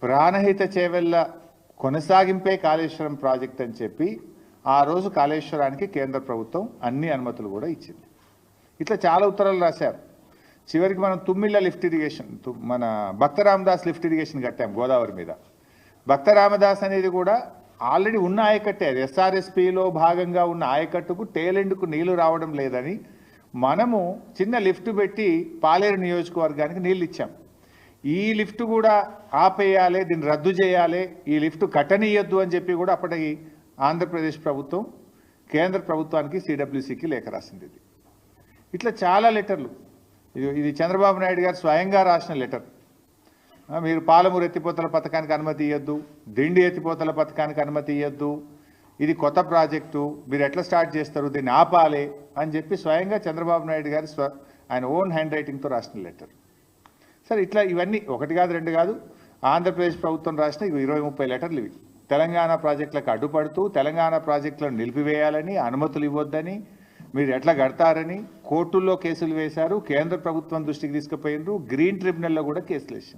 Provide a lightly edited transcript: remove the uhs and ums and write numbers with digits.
Pranahita Chevella కొనసాగింపే Kaleshwaram project అని చెప్పి ఆ రోజు కాళేశ్వరానికి కేంద్ర ప్రభుత్వం అన్ని అనుమతులు కూడా ఇచ్చింది. ఇట్లా చాలా ఉత్తరాలు రాశారు. చివరికి మనం తుమ్మిళ్ళ లిఫ్ట్ ఇరిగేషన్, మన భక్త రామదాస్ లిఫ్ట్ ఇరిగేషన్ కట్టాం గోదావరి మీద. భక్త రామదాస్ అనేది కూడా ఆల్రెడీ ఉన్న ఆయకట్టే, అది ఎస్ఆర్ఎస్పిలో భాగంగా ఉన్న ఆయకట్టుకు టేలెండ్కు నీళ్లు రావడం లేదని మనము చిన్న లిఫ్ట్ పెట్టి పాలేరు నియోజకవర్గానికి నీళ్ళు ఇచ్చాం. ఈ లిఫ్ట్ కూడా ఆపేయాలి, దీన్ని రద్దు చేయాలి, ఈ లిఫ్ట్ కట్టనీయొద్దు అని చెప్పి కూడా అప్పటికి ఆంధ్రప్రదేశ్ ప్రభుత్వం కేంద్ర ప్రభుత్వానికి సిడబ్ల్యూసికి లేఖ రాసింది. ఇట్లా చాలా లెటర్లు. ఇది చంద్రబాబు నాయుడు గారు స్వయంగా రాసిన లెటర్. మీరు పాలమూరు ఎత్తిపోతల పథకానికి అనుమతి ఇవ్వద్దు, దిండి ఎత్తిపోతల పథకానికి అనుమతి ఇవ్వద్దు, ఇది కొత్త ప్రాజెక్టు, మీరు ఎట్లా స్టార్ట్ చేస్తారు, దీన్ని ఆపాలి అని చెప్పి స్వయంగా చంద్రబాబు నాయుడు గారు ఆయన ఓన్ హ్యాండ్ రైటింగ్తో రాసిన లెటర్. సరే, ఇట్లా ఇవన్నీ ఒకటి కాదు రెండు కాదు, ఆంధ్రప్రదేశ్ ప్రభుత్వం రాసిన 20-30 లెటర్లు ఇవి. తెలంగాణ ప్రాజెక్టులకు అడ్డుపడుతూ తెలంగాణ ప్రాజెక్టులను నిలిపివేయాలని, అనుమతులు ఇవ్వొద్దని, మీరు ఎట్లా కడతారని కోర్టుల్లో కేసులు వేశారు, కేంద్ర ప్రభుత్వం దృష్టికి తీసుకుపోయినారు, గ్రీన్ ట్రిబ్యునల్లో కూడా కేసులు వేసారు.